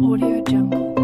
Audio Jungle.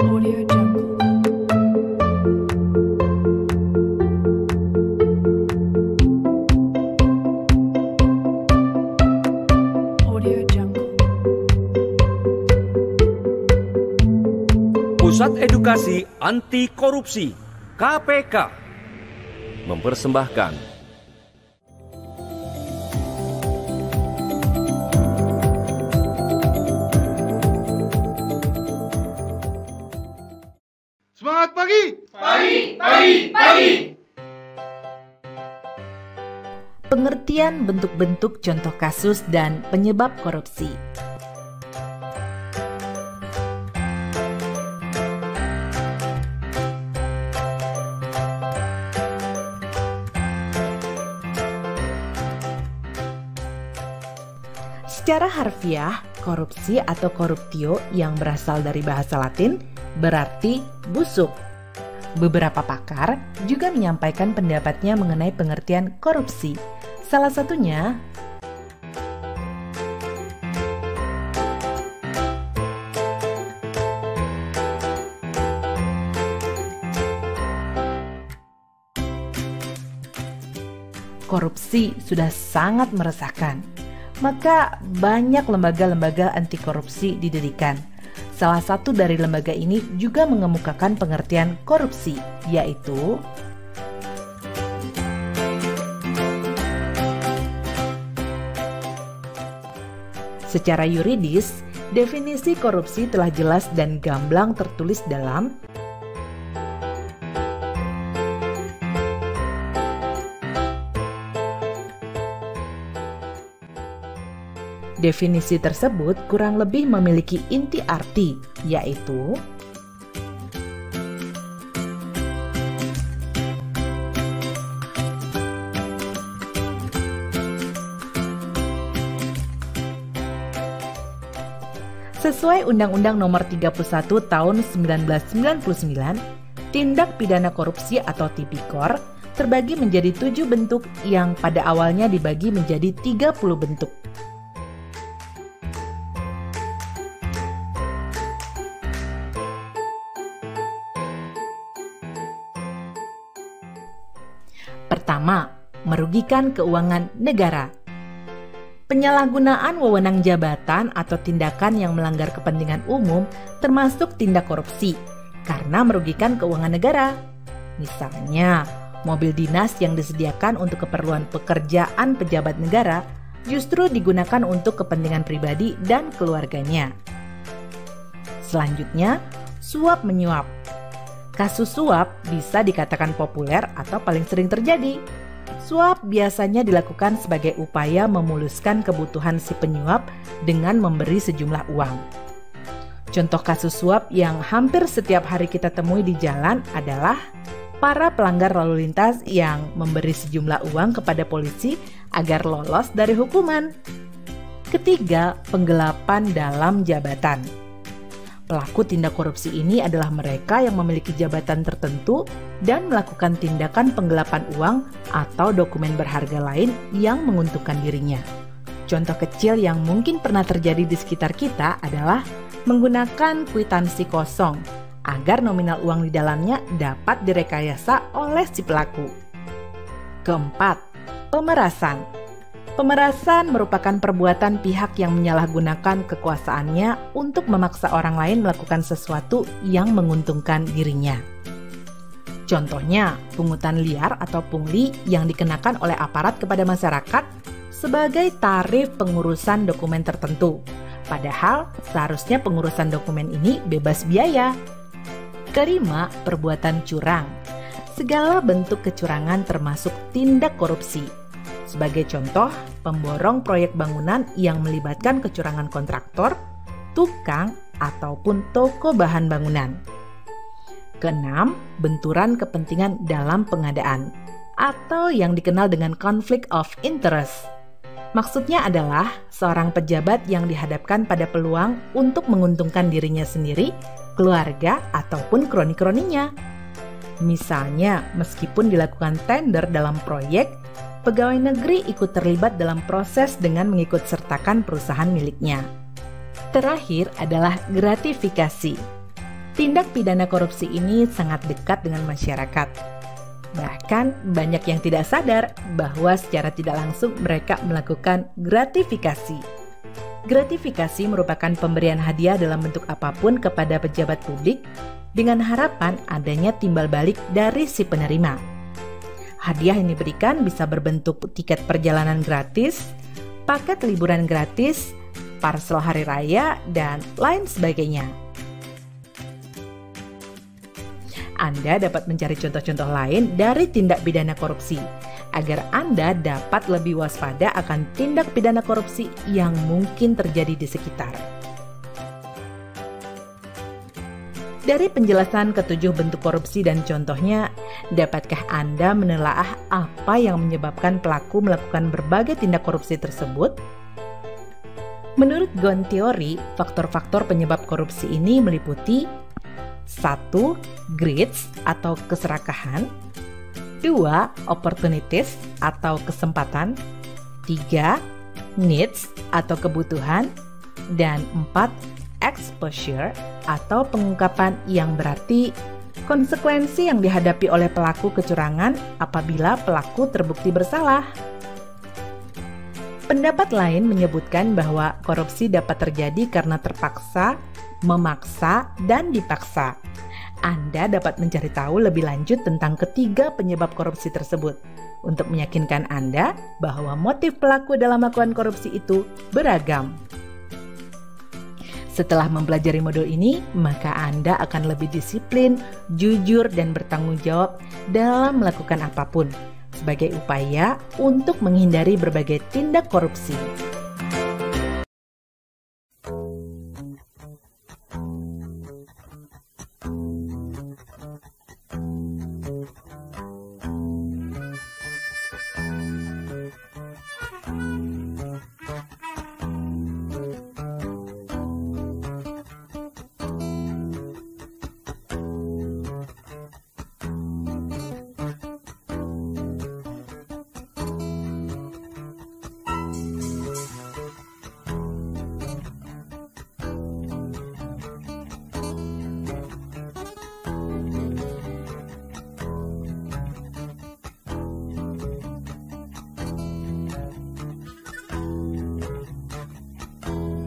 Audio Jungle. Audio Jungle. Pusat Edukasi Anti Korupsi KPK mempersembahkan Semangat pagi! Pengertian bentuk-bentuk contoh kasus dan penyebab korupsi. Secara harfiah, korupsi atau corruptio yang berasal dari bahasa Latin berarti busuk. Beberapa pakar juga menyampaikan pendapatnya mengenai pengertian korupsi. Salah satunya, korupsi sudah sangat meresahkan. Maka banyak lembaga-lembaga anti korupsi didirikan. Salah satu dari lembaga ini juga mengemukakan pengertian korupsi, yaitu secara yuridis, definisi korupsi telah jelas dan gamblang tertulis dalam definisi tersebut kurang lebih memiliki inti arti, yaitu sesuai Undang-Undang Nomor 31 Tahun 1999, tindak pidana korupsi atau tipikor terbagi menjadi 7 bentuk yang pada awalnya dibagi menjadi 30 bentuk. Pertama, merugikan keuangan negara. Penyalahgunaan wewenang jabatan atau tindakan yang melanggar kepentingan umum termasuk tindak korupsi karena merugikan keuangan negara. Misalnya, mobil dinas yang disediakan untuk keperluan pekerjaan pejabat negara justru digunakan untuk kepentingan pribadi dan keluarganya. Selanjutnya, suap menyuap. Kasus suap bisa dikatakan populer atau paling sering terjadi. Suap biasanya dilakukan sebagai upaya memuluskan kebutuhan si penyuap dengan memberi sejumlah uang. Contoh kasus suap yang hampir setiap hari kita temui di jalan adalah para pelanggar lalu lintas yang memberi sejumlah uang kepada polisi agar lolos dari hukuman. Ketiga, penggelapan dalam jabatan. Pelaku tindak korupsi ini adalah mereka yang memiliki jabatan tertentu dan melakukan tindakan penggelapan uang atau dokumen berharga lain yang menguntungkan dirinya. Contoh kecil yang mungkin pernah terjadi di sekitar kita adalah menggunakan kwitansi kosong agar nominal uang di dalamnya dapat direkayasa oleh si pelaku. Keempat, pemerasan. Pemerasan merupakan perbuatan pihak yang menyalahgunakan kekuasaannya untuk memaksa orang lain melakukan sesuatu yang menguntungkan dirinya. Contohnya, pungutan liar atau pungli yang dikenakan oleh aparat kepada masyarakat sebagai tarif pengurusan dokumen tertentu. Padahal, seharusnya pengurusan dokumen ini bebas biaya. Kelima, perbuatan curang. Segala bentuk kecurangan termasuk tindak korupsi. Sebagai contoh, pemborong proyek bangunan yang melibatkan kecurangan kontraktor, tukang, ataupun toko bahan bangunan. Keenam, benturan kepentingan dalam pengadaan, atau yang dikenal dengan conflict of interest. Maksudnya adalah seorang pejabat yang dihadapkan pada peluang untuk menguntungkan dirinya sendiri, keluarga, ataupun kroni-kroninya. Misalnya, meskipun dilakukan tender dalam proyek, pegawai negeri ikut terlibat dalam proses dengan mengikut sertakan perusahaan miliknya. Terakhir adalah gratifikasi. Tindak pidana korupsi ini sangat dekat dengan masyarakat. Bahkan banyak yang tidak sadar bahwa secara tidak langsung mereka melakukan gratifikasi. Gratifikasi merupakan pemberian hadiah dalam bentuk apapun kepada pejabat publik dengan harapan adanya timbal balik dari si penerima. Hadiah yang diberikan bisa berbentuk tiket perjalanan gratis, paket liburan gratis, parsel hari raya, dan lain sebagainya. Anda dapat mencari contoh-contoh lain dari tindak pidana korupsi, agar Anda dapat lebih waspada akan tindak pidana korupsi yang mungkin terjadi di sekitar. Dari penjelasan ketujuh bentuk korupsi dan contohnya, dapatkah Anda menelaah apa yang menyebabkan pelaku melakukan berbagai tindak korupsi tersebut? Menurut Ghosn Theory, faktor-faktor penyebab korupsi ini meliputi 1. Greeds atau keserakahan, 2. Opportunities atau kesempatan, 3. Needs atau kebutuhan, dan 4. Exposure atau pengungkapan yang berarti konsekuensi yang dihadapi oleh pelaku kecurangan apabila pelaku terbukti bersalah. Pendapat lain menyebutkan bahwa korupsi dapat terjadi karena terpaksa, memaksa, dan dipaksa. Anda dapat mencari tahu lebih lanjut tentang ketiga penyebab korupsi tersebut untuk meyakinkan Anda bahwa motif pelaku dalam melakukan korupsi itu beragam. Setelah mempelajari modul ini, maka Anda akan lebih disiplin, jujur, dan bertanggung jawab dalam melakukan apapun sebagai upaya untuk menghindari berbagai tindak korupsi.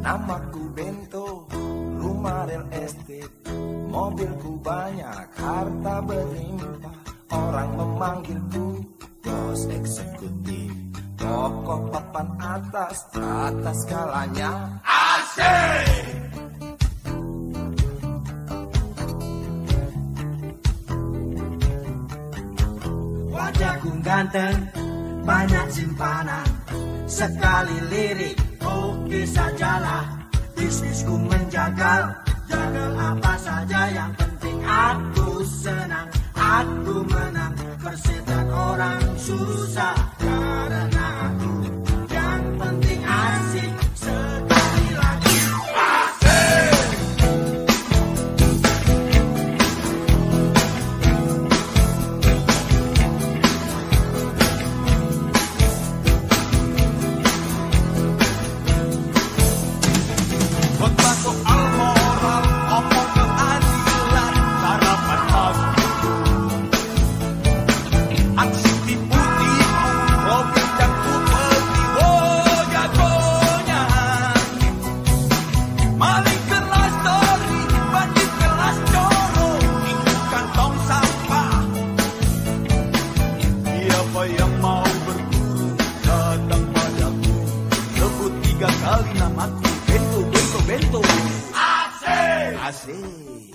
Namaku Bento, rumah real estate, mobilku banyak, harta berlimpah. Orang memanggilku bos eksekutif, pokok papan atas skalanya asik. Wajahku ganteng, banyak simpanan, sekali lirik oke sajalah. Bisnisku menjagal, jagal apa saja, yang penting aku senang, aku menang. Persetan orang susah karena aku, yang penting asik. Sekali lagi asik. Asik.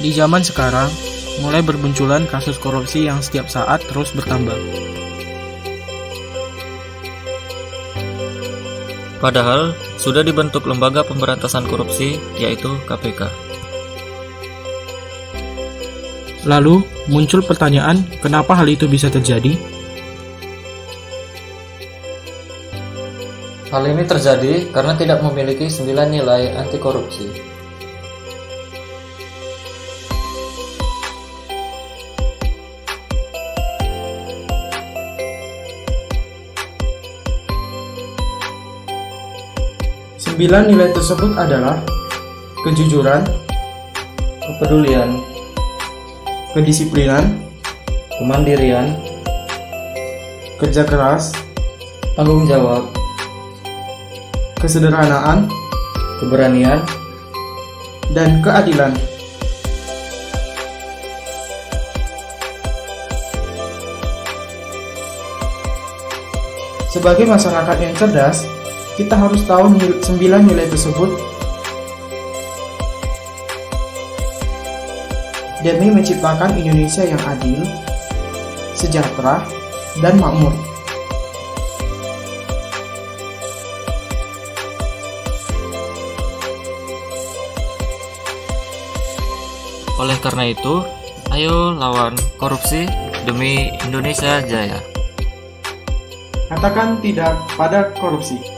Di zaman sekarang, mulai bermunculan kasus korupsi yang setiap saat terus bertambah. Padahal sudah dibentuk lembaga pemberantasan korupsi, yaitu KPK. Lalu, muncul pertanyaan, kenapa hal itu bisa terjadi? Hal ini terjadi karena tidak memiliki 9 nilai anti korupsi. Sembilan nilai tersebut adalah kejujuran, Kepedulian, kedisiplinan, kemandirian, kerja keras, tanggung jawab, kesederhanaan, keberanian, dan keadilan. Sebagai masyarakat yang cerdas, kita harus tahu 9 nilai tersebut demi menciptakan Indonesia yang adil, sejahtera, dan makmur. Oleh karena itu, ayo lawan korupsi demi Indonesia Jaya. Katakan tidak pada korupsi.